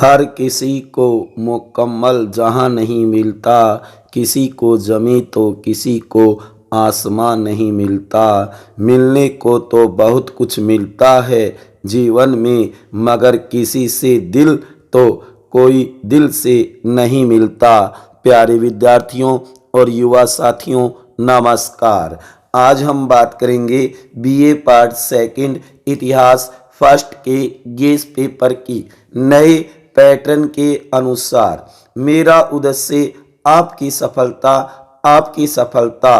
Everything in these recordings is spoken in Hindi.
हर किसी को मुकम्मल जहां नहीं मिलता, किसी को ज़मीं तो किसी को आसमां नहीं मिलता। मिलने को तो बहुत कुछ मिलता है जीवन में, मगर किसी से दिल तो कोई दिल से नहीं मिलता। प्यारे विद्यार्थियों और युवा साथियों, नमस्कार। आज हम बात करेंगे बीए पार्ट सेकंड इतिहास फर्स्ट के गेस पेपर की नए पैटर्न के अनुसार। मेरा उद्देश्य आपकी सफलता।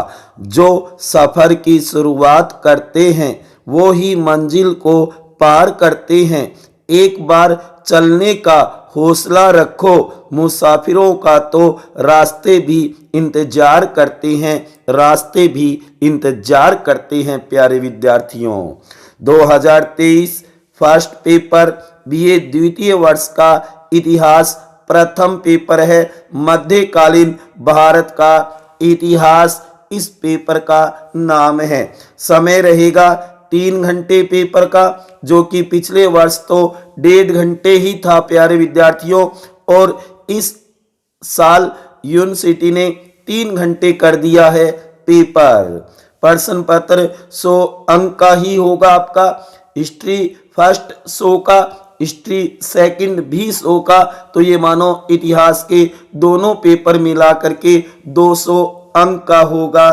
जो सफर की शुरुआत करते हैं वो ही मंजिल को पार करते हैं। एक बार चलने का हौसला रखो, मुसाफिरों का तो रास्ते भी इंतजार करते हैं प्यारे विद्यार्थियों। 2023 फर्स्ट पेपर बीए द्वितीय वर्ष का इतिहास प्रथम पेपर है। मध्यकालीन भारत का इतिहास इस पेपर का नाम है। समय रहेगा 3 घंटे पेपर का, जो कि पिछले वर्ष तो 1.5 घंटे ही था प्यारे विद्यार्थियों, और इस साल यूनिवर्सिटी ने 3 घंटे कर दिया है पेपर। प्रश्न पत्र 100 अंक का ही होगा आपका। हिस्ट्री फर्स्ट 100 का, हिस्ट्री सेकंड भी 100 का, तो ये मानो इतिहास के दोनों पेपर मिला करके 200 अंक का होगा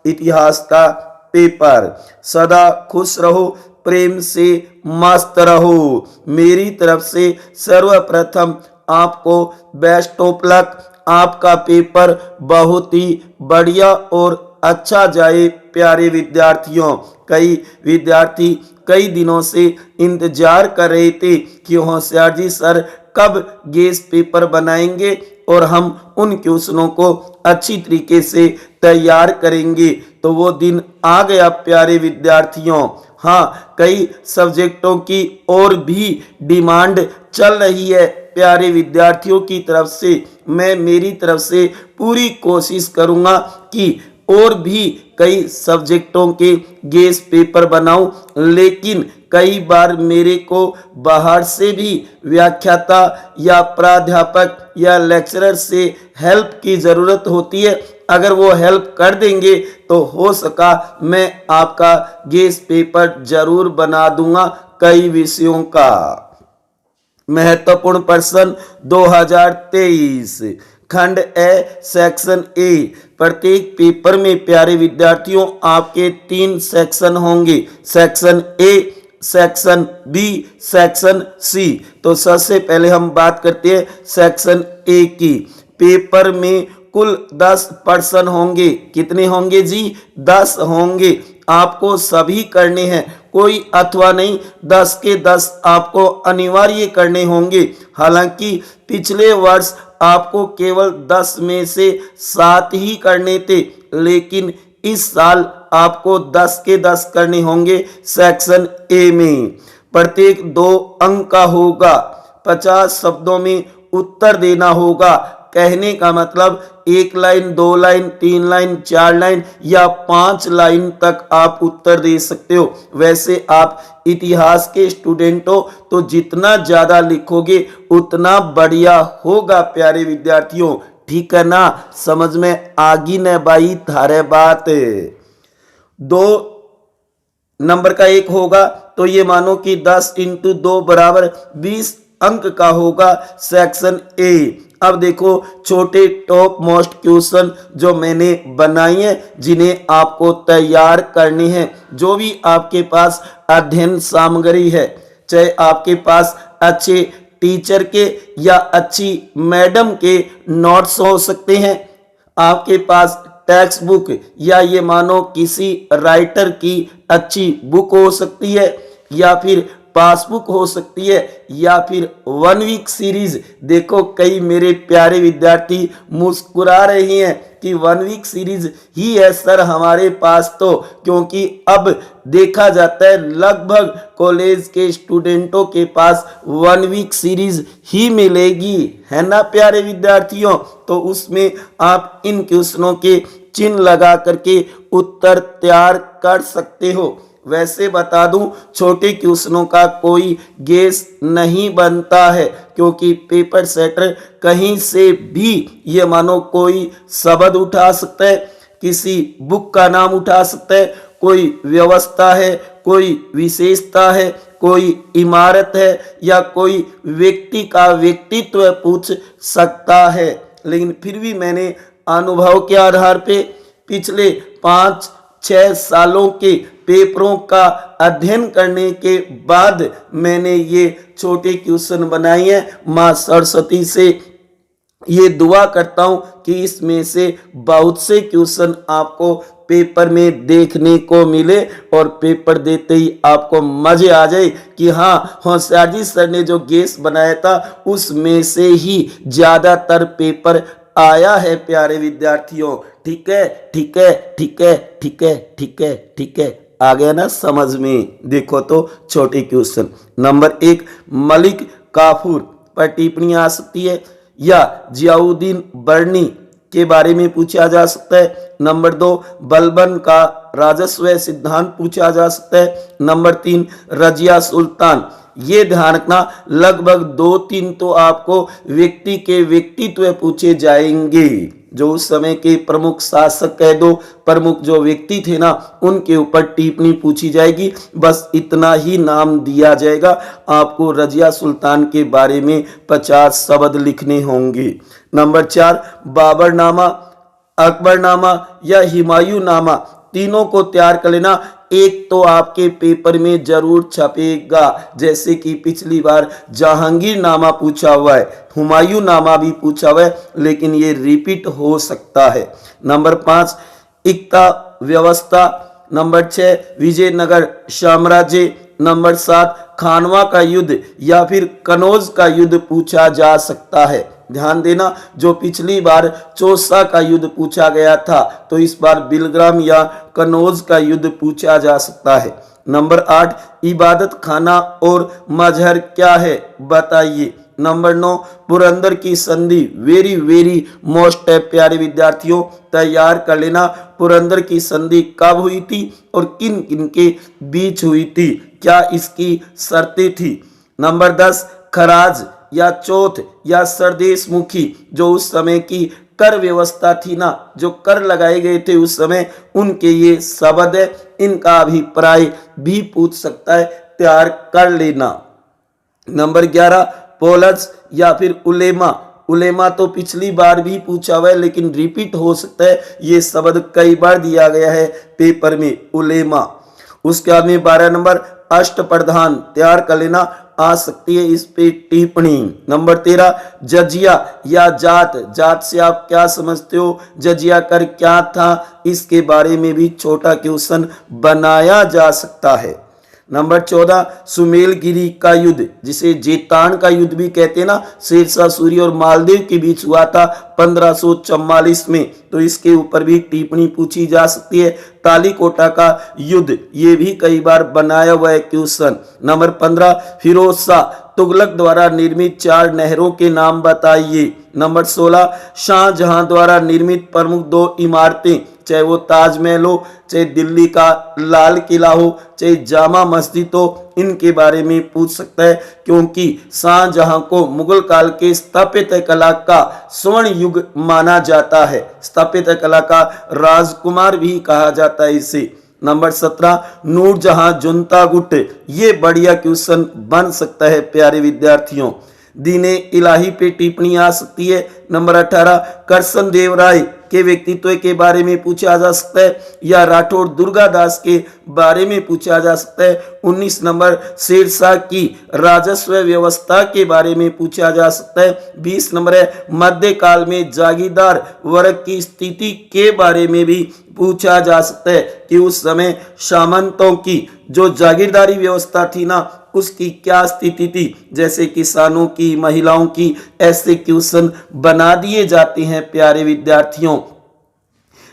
इतिहास का पेपर। सदा खुश रहो, प्रेम से मस्त रहो। मेरी तरफ से सर्वप्रथम आपको बेस्ट ऑफ लक। आपका पेपर बहुत ही बढ़िया और अच्छा जाए प्यारे विद्यार्थियों। कई विद्यार्थी कई दिनों से इंतजार कर रहे थे कि होशियार जी सर कब गेस पेपर बनाएंगे और हम उन क्वेश्चनों को अच्छी तरीके से तैयार करेंगे। तो वो दिन आ गया प्यारे विद्यार्थियों। हाँ, कई सब्जेक्टों की और भी डिमांड चल रही है प्यारे विद्यार्थियों की तरफ से। मैं मेरी तरफ से पूरी कोशिश करूंगा कि और भी कई सब्जेक्टों के गेस पेपर बनाऊं, लेकिन कई बार मेरे को बाहर से भी व्याख्याता या प्राध्यापक या लेक्चरर से हेल्प की ज़रूरत होती है। अगर वो हेल्प कर देंगे तो हो सका मैं आपका गेस पेपर जरूर बना दूंगा कई विषयों का। महत्वपूर्ण प्रश्न 2023 खंड ए सेक्शन ए। प्रत्येक पेपर में प्यारे विद्यार्थियों आपके 3 सेक्शन होंगे, section A, section B, section C. तो सबसे पहले हम बात करते हैं सेक्शन ए की। पेपर में कुल 10 प्रश्न होंगे। कितने होंगे जी? 10 होंगे। आपको सभी करने हैं, कोई अथवा नहीं, 10 के 10 आपको अनिवार्य करने होंगे। हालांकि पिछले वर्ष आपको केवल 10 में से 7 ही करने थे, लेकिन इस साल आपको 10 के 10 करने होंगे सेक्शन ए में। प्रत्येक 2 अंक का होगा। 50 शब्दों में उत्तर देना होगा। कहने का मतलब 1 लाइन, 2 लाइन, 3 लाइन, 4 लाइन या 5 लाइन तक आप उत्तर दे सकते हो। वैसे आप इतिहास के स्टूडेंट हो तो जितना ज्यादा लिखोगे उतना बढ़िया होगा प्यारे विद्यार्थियों। ठीक है ना? समझ में आगी न बाई थारे बात। 2 नंबर का एक होगा, तो ये मानो कि 10 × 2 बराबर 20 अंक का होगा सेक्शन ए। अब देखो छोटे टॉप मोस्ट क्वेश्चन जो मैंने बनाई है, जिन्हें आपको तैयार करने हैं। जो भी आपके पास अध्ययन सामग्री है, चाहे आपके पास अच्छे टीचर के या अच्छी मैडम के नोट्स हो सकते हैं, आपके पास टेक्स्ट बुक या ये मानो किसी राइटर की अच्छी बुक हो सकती है, या फिर पासबुक हो सकती है, या फिर 1 वीक सीरीज। देखो कई मेरे प्यारे विद्यार्थी मुस्कुरा रहे हैं कि 1 वीक सीरीज ही है सर हमारे पास, तो क्योंकि अब देखा जाता है लगभग कॉलेज के स्टूडेंटों के पास 1 वीक सीरीज ही मिलेगी, है ना प्यारे विद्यार्थियों। तो उसमें आप इन क्वेश्चनों के चिन्ह लगा करके उत्तर तैयार कर सकते हो। वैसे बता दूं, छोटे क्वेश्चनों का कोई गेस नहीं बनता है, क्योंकि पेपर सेटर कहीं से भी ये मानो कोई शब्द उठा सकता है, किसी बुक का नाम उठा सकता है, कोई व्यवस्था है, कोई विशेषता है, कोई इमारत है, या कोई व्यक्ति का व्यक्तित्व पूछ सकता है। लेकिन फिर भी मैंने अनुभव के आधार पे पिछले 5-6 सालों के पेपरों का अध्ययन करने के बाद मैंने ये छोटे क्वेश्चन बनाए हैं। माँ सरस्वती से ये दुआ करता हूं कि इसमें से बहुत से क्वेश्चन आपको पेपर में देखने को मिले और पेपर देते ही आपको मजे आ जाए कि हाँ, होशियार सर ने जो गेस बनाया था उसमें से ही ज्यादातर पेपर आया है प्यारे विद्यार्थियों। ठीक है, ठीक है, ठीक है, ठीक है, ठीक है, ठीक है, आ गया ना समझ में। देखो तो छोटे क्वेश्चन। नंबर 1, मलिक काफूर पर टिप्पणी आ सकती है, या जियाउद्दीन बर्नी के बारे में पूछा जा सकता है। नंबर 2, बलबन का राजस्व सिद्धांत पूछा जा सकता है। नंबर 3, रजिया सुल्तान। ये ध्यान रखना, लगभग 2-3 तो आपको व्यक्ति के व्यक्तित्व पूछे जाएंगे, जो उस समय के प्रमुख शासक कह दो, प्रमुख जो व्यक्ति थे ना, उनके ऊपर टिप्पणी पूछी जाएगी। बस इतना ही नाम दिया जाएगा, आपको रजिया सुल्तान के बारे में 50 शब्द लिखने होंगे। नंबर 4, बाबरनामा, अकबरनामा या हुमायूंनामा, तीनों को तैयार कर लेना। एक तो आपके पेपर में जरूर छपेगा, जैसे कि पिछली बार जहांगीरनामा पूछा हुआ है, हुमायूंनामा भी पूछा हुआ है, लेकिन ये रिपीट हो सकता है। नंबर 5, इक्ता व्यवस्था। नंबर 6, विजयनगर साम्राज्य। नंबर 7, खानवा का युद्ध या फिर कनौज का युद्ध पूछा जा सकता है। ध्यान देना, जो पिछली बार चौसा का युद्ध पूछा गया था, तो इस बार बिलग्राम या कनौज का युद्ध पूछा जा सकता है। नंबर 8, इबादत खाना और मजहर क्या है बताइए। नंबर 9, पुरंदर की संधि, वेरी वेरी मोस्ट है प्यारे विद्यार्थियों, तैयार कर लेना। पुरंदर की संधि कब हुई थी और किन किन के बीच हुई थी, क्या इसकी शर्तें थी। नंबर 10, खराज या चौथ या सरदेशमुखी, जो उस समय की कर व्यवस्था थी ना, जो कर लगाए गए थे उस समय, उनके ये शब्द है, इनका अभिप्राय भी पूछ सकता है, तैयार कर लेना। नंबर 11, पोलज या फिर उलेमा। उलेमा तो पिछली बार भी पूछा हुआ है, लेकिन रिपीट हो सकता है, ये शब्द कई बार दिया गया है पेपर में, उलेमा। उसके बाद में 12 नंबर, अष्टप्रधान, तैयार कर लेना, आ सकती है इस पे टिप्पणी। नंबर 13, जजिया या जात। जात से आप क्या समझते हो, जजिया कर क्या था, इसके बारे में भी छोटा क्वेश्चन बनाया जा सकता है। नंबर 14, सुमेलगिरी का युद्ध, जिसे जेतान का युद्ध भी कहते हैं ना, शेरशाह सूरी और मालदेव के बीच हुआ था 1544 में, तो इसके ऊपर भी टिप्पणी पूछी जा सकती है। तालीकोटा का युद्ध, ये भी कई बार बनाया हुआ है क्वेश्चन। नंबर 15, फिरोज शाह तुगलक द्वारा निर्मित 4 नहरों के नाम बताइए। नंबर 16, शाहजहां द्वारा निर्मित प्रमुख 2 इमारतें, चाहे वो ताजमहल हो, चाहे दिल्ली का लाल किला हो, चाहे जामा मस्जिद हो, इनके बारे में पूछ सकता है, क्योंकि शाहजहां को मुगल काल के स्थापत्य कला का स्वर्ण युग माना जाता है। स्थापत्य कला का राजकुमार भी कहा जाता है इसे। नंबर 17, नूरजहां जुनता गुट, ये बढ़िया क्वेश्चन बन सकता है प्यारे विद्यार्थियों। दीने इलाही पे टिप्पणी आ सकती है। नंबर 18, करसन देव राय के व्यक्तित्व के बारे में पूछा जा सकता है, या राठौड़ दुर्गादास के बारे में पूछा जा सकता है। 19 नंबर, शेरशाह की राजस्व व्यवस्था के बारे में पूछा जा सकता है। 20 नंबर है, मध्यकाल में जागीरदार वर्ग की स्थिति के बारे में भी पूछा जा सकता है कि उस समय सामंतों की जो जागीरदारी व्यवस्था थी ना, उसकी क्या स्थिति थी, जैसे किसानों की, महिलाओं की, ऐसे क्वेश्चन बना दिए जाते हैं प्यारे विद्यार्थियों।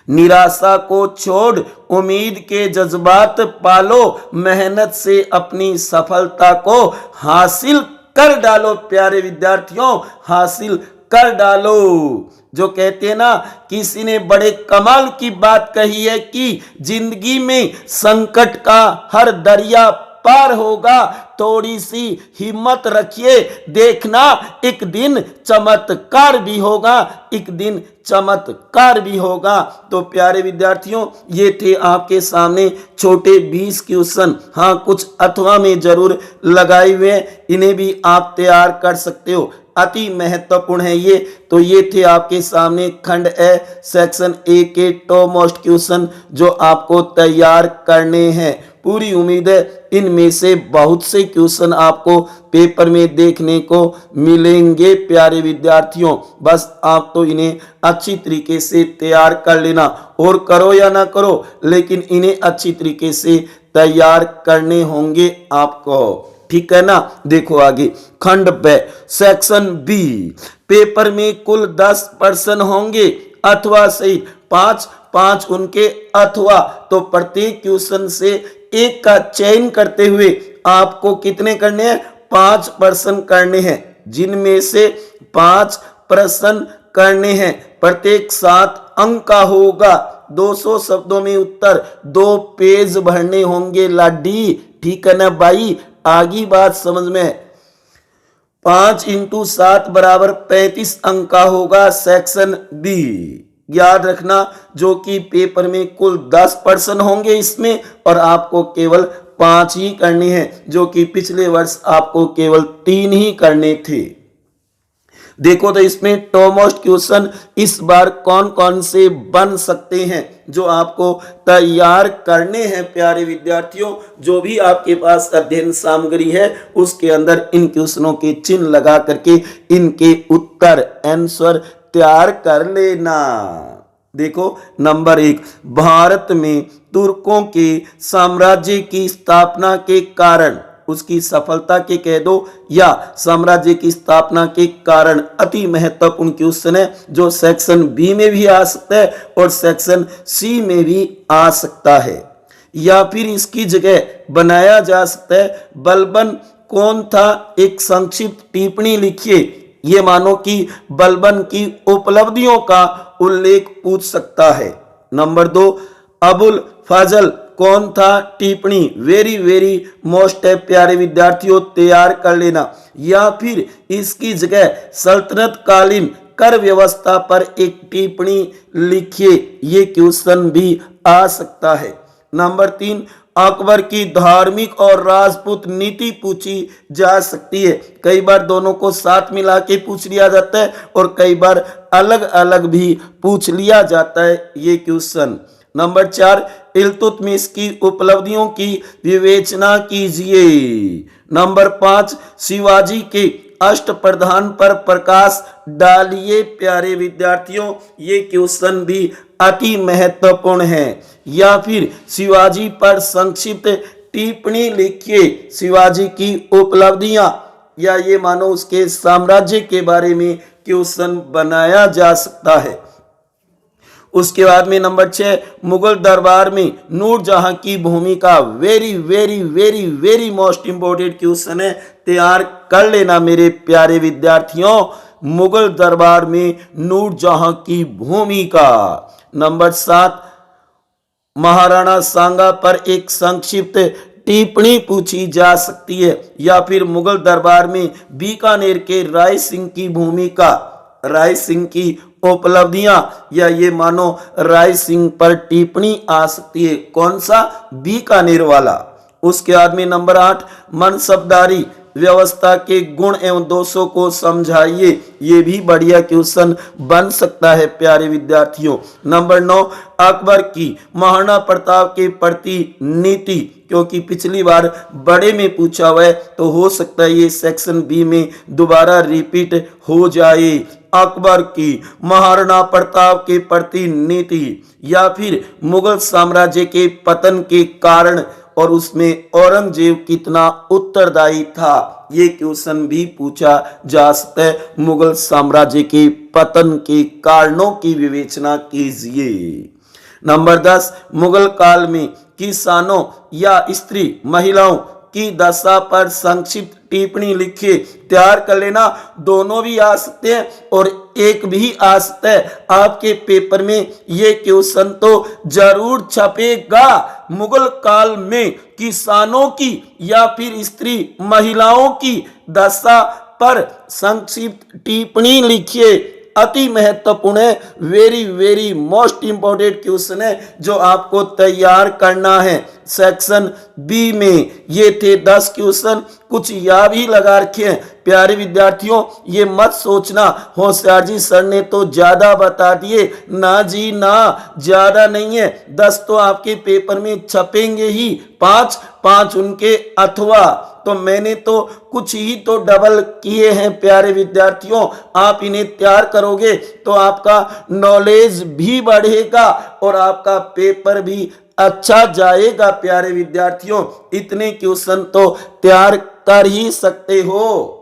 निराशा को छोड़ उम्मीद के जज्बात पालो, मेहनत से अपनी सफलता को हासिल कर डालो प्यारे विद्यार्थियों, हासिल कर डालो। जो कहते हैं ना, किसी ने बड़े कमाल की बात कही है कि जिंदगी में संकट का हर दरिया पार होगा, थोड़ी सी हिम्मत रखिए, देखना एक दिन चमत्कार भी होगा, एक दिन चमत्कार भी होगा। तो प्यारे विद्यार्थियों, ये थे आपके सामने छोटे 20 क्वेश्चन। हाँ, कुछ अथवा में जरूर लगाए हुए हैं, इन्हें भी आप तैयार कर सकते हो, अति महत्वपूर्ण है ये। तो ये थे आपके सामने खंड ए सेक्शन ए के टॉप मोस्ट क्वेश्चन जो आपको तैयार करने हैं। पूरी उम्मीद है इनमें से बहुत से क्वेश्चन आपको पेपर में देखने को मिलेंगे प्यारे विद्यार्थियों। बस आप तो इन्हें अच्छी तरीके से तैयार कर लेना, और करो या ना करो, लेकिन इन्हें अच्छी तरीके से तैयार करने होंगे आपको, ठीक है ना। देखो आगे, खंड ब सेक्शन बी, पेपर में कुल 10 प्रश्न होंगे अथवा सही 5 उनके अथवा। तो प्रत्येक क्वेश्चन से एक का चयन करते हुए आपको कितने करने हैं? 5 प्रश्न करने हैं, जिनमें से 5 प्रश्न करने हैं। प्रत्येक 7 अंक का होगा। 200 शब्दों में उत्तर, 2 पेज भरने होंगे लाडी, ठीक है ना भाई। आगे बात समझ में। 5 × 7 बराबर 35 अंक का होगा सेक्शन बी, याद रखना। जो कि पेपर में कुल 10 प्रश्न होंगे इसमें, और आपको केवल 5 ही करने हैं, जो कि पिछले वर्ष आपको केवल 3 ही करने थे। देखो तो इसमें टॉप मोस्ट क्वेश्चन इस बार कौन कौन से बन सकते हैं, जो आपको तैयार करने हैं प्यारे विद्यार्थियों। जो भी आपके पास अध्ययन सामग्री है उसके अंदर इन क्वेश्चनों के चिन्ह लगा करके इनके उत्तर आंसर तैयार कर लेना। देखो, नंबर 1, भारत में तुर्कों के साम्राज्य की स्थापना के कारण, उसकी सफलता के कह दो या साम्राज्य की स्थापना के कारण। अति महत्वपूर्ण क्वेश्चन है, जो सेक्शन बी में भी आ सकता है और सेक्शन सी में भी आ सकता है, या फिर इसकी जगह बनाया जा सकता है बलबन कौन था, एक संक्षिप्त टिप्पणी लिखिए। ये मानो कि बलबन की उपलब्धियों का उल्लेख पूछ सकता है। नंबर 2, अबुल फजल कौन था, टिप्पणी वेरी वेरी मोस्ट है प्यारे विद्यार्थियों, तैयार कर लेना। या फिर इसकी जगह सल्तनत कालीन कर व्यवस्था पर एक टिप्पणी लिखिए, ये क्वेश्चन भी आ सकता है। नंबर 3, अकबर की धार्मिक और राजपूत नीति पूछी जा सकती है। कई बार दोनों को साथ मिला के पूछ लिया जाता है और कई बार अलग अलग भी पूछ लिया जाता है ये क्वेश्चन। नंबर 4, इल्तुतमिश की उपलब्धियों की विवेचना कीजिए। नंबर 5, शिवाजी के अष्टप्रधान पर प्रकाश डालिए प्यारे विद्यार्थियों, ये क्वेश्चन भी अति महत्वपूर्ण है। या फिर शिवाजी पर संक्षिप्त टिप्पणी लिखिए, शिवाजी की उपलब्धियां, या ये मानो उसके साम्राज्य के बारे में क्वेश्चन बनाया जा सकता है। उसके बाद में नंबर 6, मुगल दरबार में नूरजहां की भूमिका, very very very very most important question है, तैयार कर लेना मेरे प्यारे विद्यार्थियों। मुगल दरबार में नूरजहां की भूमिका। नंबर 7, महाराणा सांगा पर एक संक्षिप्त टिप्पणी पूछी जा सकती है। या फिर मुगल दरबार में बीकानेर के राय सिंह की भूमिका, राय सिंह की उपलब्धियां, या ये मानो राय सिंह पर टिप्पणी आ सकती है। कौन सा? बीकानेर वाला। उसके बाद में नंबर 8, मनसबदारी व्यवस्था के गुण एवं दोषों को समझाइए, ये भी बढ़िया क्वेश्चन बन सकता है प्यारे विद्यार्थियों। नंबर 9, अकबर की महाराणा प्रताप के प्रति नीति, क्योंकि पिछली बार बड़े में पूछा हुआ है तो हो सकता है ये सेक्शन बी में दोबारा रिपीट हो जाए। अकबर की महाराणा प्रताप के प्रति नीति, या फिर मुगल साम्राज्य के पतन के कारण और उसमें औरंगजेब कितना उत्तरदायी था, ये क्वेश्चन भी पूछा जा सकता है। मुगल साम्राज्य के पतन के कारणों की विवेचना कीजिए। नंबर 10, मुगल काल में किसानों या स्त्री महिलाओं की दशा पर संक्षिप्त टिप्पणी लिखिए, तैयार कर लेना। दोनों भी आ सकते हैं और एक भी आ सकता है। आपके पेपर में ये क्वेश्चन तो जरूर छपेगा। मुगल काल में किसानों की या फिर स्त्री महिलाओं की दशा पर संक्षिप्त टिप्पणी लिखिए। अति महत्वपूर्ण है, very very most important question है जो आपको तैयार करना है। सेक्शन बी में ये थे 10 क्वेश्चन, कुछ या भी लगा रखे हैं। प्यारे विद्यार्थियों, ये मत सोचना होशियार जी सर ने तो ज्यादा बता दिए, ना जी ना, ज्यादा नहीं है। 10 तो आपके पेपर में छपेंगे ही, 5 उनके अथवा, तो मैंने तो कुछ ही तो डबल किए हैं। प्यारे विद्यार्थियों, आप इन्हें तैयार करोगे तो आपका नॉलेज भी बढ़ेगा और आपका पेपर भी अच्छा जाएगा। प्यारे विद्यार्थियों, इतने क्वेश्चन तो तैयार कर ही सकते हो।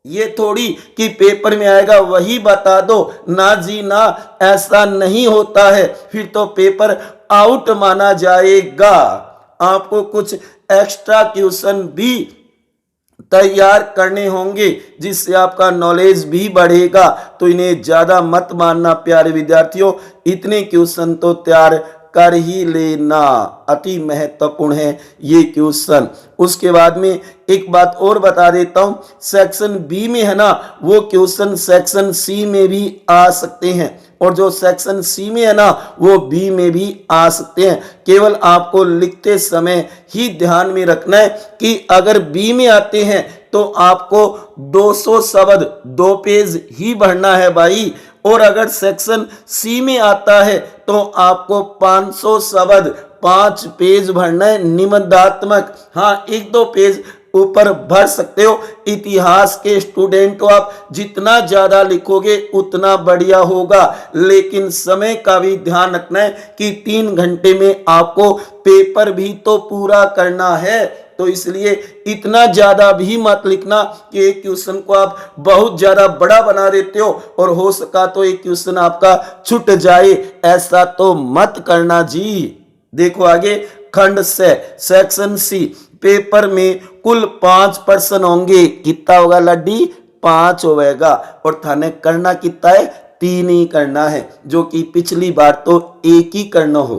ये थोड़ी कि पेपर में आएगा वही बता दो, ना जी ना, ऐसा नहीं होता है, फिर तो पेपर आउट माना जाएगा। आपको कुछ एक्स्ट्रा क्वेश्चन भी तैयार करने होंगे जिससे आपका नॉलेज भी बढ़ेगा, तो इन्हें ज्यादा मत मानना प्यारे विद्यार्थियों। इतने क्वेश्चन तो तैयार कर ही लेना, अति महत्वपूर्ण है ये क्वेश्चन। उसके बाद में एक बात और बता देता हूं, सेक्शन बी में है ना वो क्वेश्चन सेक्शन सी में भी आ सकते हैं, और जो सेक्शन सी में है ना वो बी में भी आ सकते हैं। केवल आपको लिखते समय ही ध्यान में रखना है कि अगर बी में आते हैं तो आपको 200 शब्द 2 पेज ही भरना है भाई, और अगर सेक्शन सी में आता है तो आपको 500 शब्द 5 पेज भरना है निबंधात्मक। हाँ, 1-2 पेज ऊपर भर सकते हो। इतिहास के स्टूडेंट को आप जितना ज्यादा लिखोगे उतना बढ़िया होगा, लेकिन समय का भी ध्यान रखना है कि 3 घंटे में आपको पेपर भी तो पूरा करना है। तो इसलिए इतना ज्यादा भी मत लिखना कि एक क्वेश्चन को आप बहुत ज्यादा बड़ा बना देते हो और हो सका तो एक क्वेश्चन आपका छूट जाए, ऐसा तो मत करना जी। देखो आगे, खंड से सेक्शन सी, पेपर में कुल 5 प्रश्न होंगे। कितना होगा लड्डी? 5 होगा, और थाने करना कितना है? 3 ही करना है, जो कि पिछली बार तो 1 ही करना हो।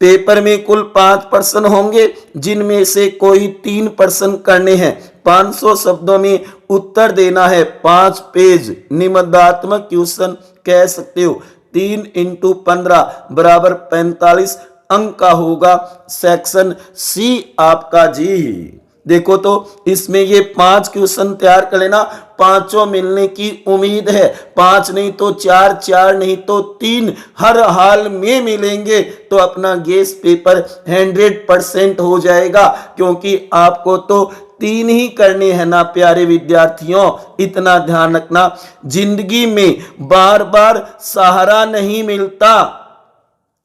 पेपर में कुल 5 प्रश्न होंगे जिनमें से कोई 3 प्रश्न करने हैं। 500 शब्दों में उत्तर देना है, 5 पेज निबंधात्मक क्वेश्चन कह सकते हो। 3 × 15 बराबर 45 अंक का होगा सेक्शन सी आपका जी। देखो तो इसमें ये 5 क्वेश्चन तैयार कर लेना, 5 मिलने की उम्मीद है। 5 नहीं तो 4, 4 नहीं तो 3 हर हाल में मिलेंगे, तो अपना गेस पेपर 100% हो जाएगा, क्योंकि आपको तो 3 ही करने हैं ना प्यारे विद्यार्थियों। इतना ध्यान रखना, जिंदगी में बार बार सहारा नहीं मिलता,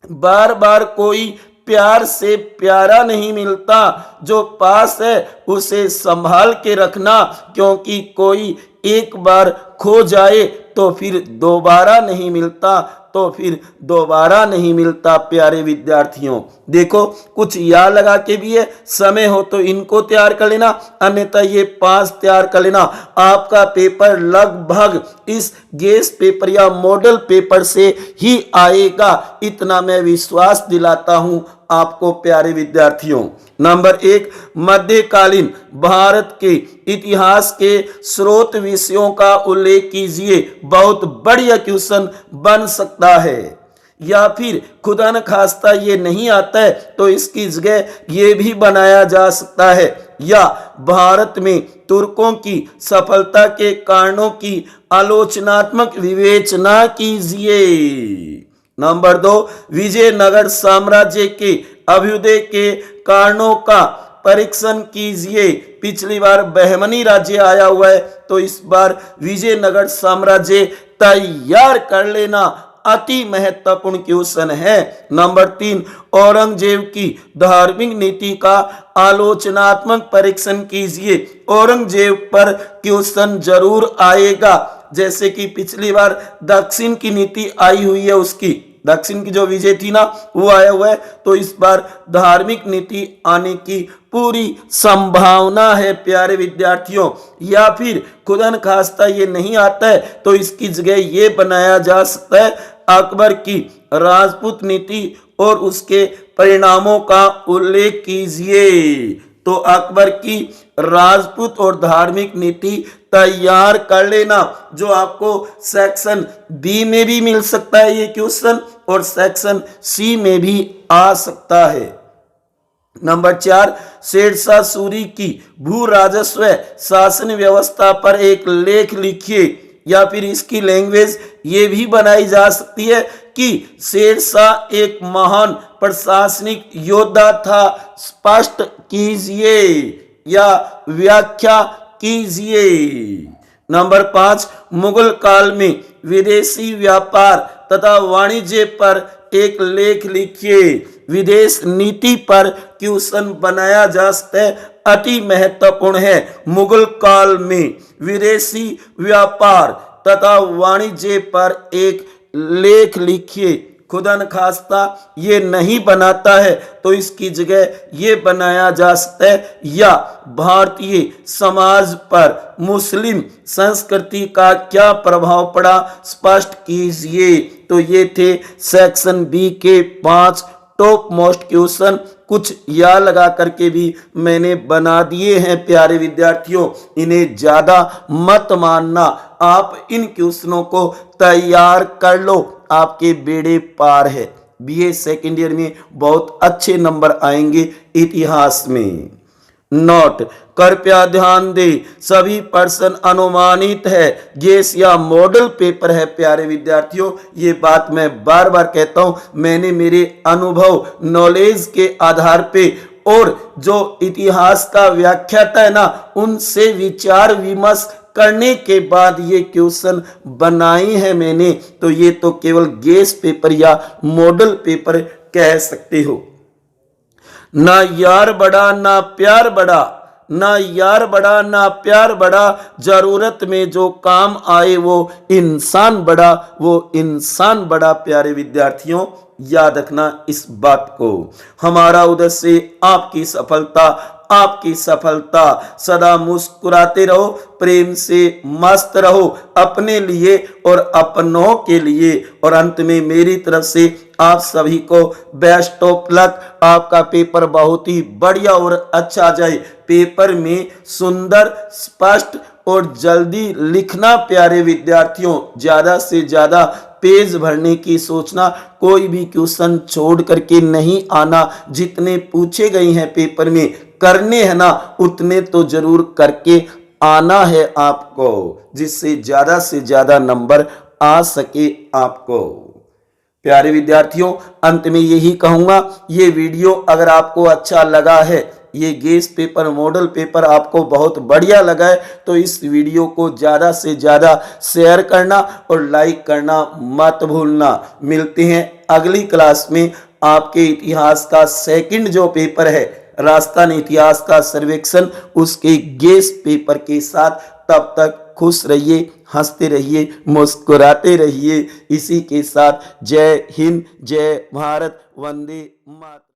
बार बार कोई प्यार से प्यारा नहीं मिलता। जो पास है उसे संभाल के रखना, क्योंकि कोई एक बार खो जाए तो फिर दोबारा नहीं मिलता, तो फिर दोबारा नहीं मिलता प्यारे विद्यार्थियों। देखो कुछ या लगा के भी है, समय हो तो इनको तैयार कर लेना, अन्यथा ये 5 तैयार कर लेना। आपका पेपर लगभग इस गेस पेपर या मॉडल पेपर से ही आएगा, इतना मैं विश्वास दिलाता हूं आपको प्यारे विद्यार्थियों। नंबर 1, मध्यकालीन भारत के इतिहास के स्रोत विषयों का उल्लेख कीजिए। बहुत बढ़िया क्वेश्चन बन सकता है। या फिर खुदा न खास्ता ये नहीं आता है तो इसकी जगह ये भी बनाया जा सकता है, या भारत में तुर्कों की सफलता के कारणों की आलोचनात्मक विवेचना कीजिए। नंबर 2, विजयनगर साम्राज्य के अभ्युदय के कारणों का परीक्षण कीजिए। पिछली बार बहमनी राज्य आया हुआ है, तो इस बार विजयनगर साम्राज्य तैयार कर लेना, अति महत्वपूर्ण क्वेश्चन है। नंबर 3, औरंगजेब की धार्मिक नीति का आलोचनात्मक परीक्षण कीजिए। औरंगजेब पर क्वेश्चन जरूर आएगा, जैसे कि पिछली बार दक्षिण की नीति आई हुई है उसकी, दक्षिण की जो विजय थी ना वो आया हुआ है, तो इस बार धार्मिक नीति आने की पूरी संभावना है प्यारे विद्यार्थियों। या फिर खुदा न खास्ता ये नहीं आता है तो इसकी जगह ये बनाया जा सकता है अकबर की राजपूत नीति और उसके परिणामों का उल्लेख कीजिए। तो अकबर की राजपूत और धार्मिक नीति तैयार कर लेना, जो आपको सेक्शन बी में भी मिल सकता है ये क्वेश्चन और सेक्शन सी में भी आ सकता है। नंबर 4, शेरशाह सूरी की भू राजस्व शासन व्यवस्था पर एक लेख लिखिए। या फिर इसकी लैंग्वेज ये भी बनाई जा सकती है कि शेरशाह एक महान प्रशासनिक योद्धा था, स्पष्ट कीजिए या व्याख्या कीजिए। नंबर 5, मुगल काल में विदेशी व्यापार तथा वाणिज्य पर एक लेख लिखिए। विदेश नीति पर क्वेश्चन बनाया जा सकता है, अति महत्वपूर्ण है। मुगल काल में विदेशी व्यापार तथा वाणिज्य पर एक लेख लिखिए। खुदा न खास्ता ये नहीं बनाता है तो इसकी जगह ये बनाया जा सकता है या भारतीय समाज पर मुस्लिम संस्कृति का क्या प्रभाव पड़ा, स्पष्ट कीजिए। तो ये थे सेक्शन बी के 5 टॉप मोस्ट क्वेश्चन। कुछ या लगा करके भी मैंने बना दिए हैं प्यारे विद्यार्थियों, इन्हें ज्यादा मत मानना। आप इन क्वेश्चनों को तैयार कर लो, आपके बेड़े पार है। बीए सेकेंड ईयर में बहुत अच्छे नंबर आएंगे इतिहास में। नोट कृपया ध्यान दे, सभी प्रश्न अनुमानित है, गेस या मॉडल पेपर है प्यारे विद्यार्थियों। ये बात मैं बार बार कहता हूं, मैंने मेरे अनुभव नॉलेज के आधार पे और जो इतिहास का व्याख्याता है ना उनसे विचार विमर्श करने के बाद ये क्वेश्चन बनाए हैं मैंने। तो ये तो केवल गेस पेपर या मॉडल पेपर कह सकते हो। ना यार बड़ा ना प्यार बड़ा, ना यार बड़ा ना प्यार बड़ा, जरूरत में जो काम आए वो इंसान बड़ा, वो इंसान बड़ा। प्यारे विद्यार्थियों याद रखना इस बात को। हमारा उद्देश्य आपकी सफलता, आपकी सफलता। सदा मुस्कुराते रहो, प्रेम से मस्त रहो अपने लिए और अपनों के लिए। और अंत में मेरी तरफ से आप सभी को बेस्ट ऑफ लक। आपका पेपर बहुत ही बढ़िया और अच्छा जाए। पेपर में सुंदर, स्पष्ट और जल्दी लिखना प्यारे विद्यार्थियों। ज्यादा से ज्यादा पेज भरने की सोचना, कोई भी क्वेश्चन छोड़ करके नहीं आना। जितने पूछे गए हैं पेपर में करने हैं ना उतने तो जरूर करके आना है आपको, जिससे ज्यादा से ज्यादा नंबर आ सके आपको। प्यारे विद्यार्थियों अंत में यही कहूंगा, ये वीडियो अगर आपको अच्छा लगा है, ये गेस पेपर मॉडल पेपर आपको बहुत बढ़िया लगा है तो इस वीडियो को ज़्यादा से ज़्यादा शेयर करना और लाइक करना मत भूलना। मिलते हैं अगली क्लास में। आपके इतिहास का सेकंड जो पेपर है राजस्थान इतिहास का सर्वेक्षण, उसके गेस पेपर के साथ। तब तक खुश रहिए, हंसते रहिए, मुस्कुराते रहिए। इसी के साथ जय हिंद, जय भारत, वंदे मातरम।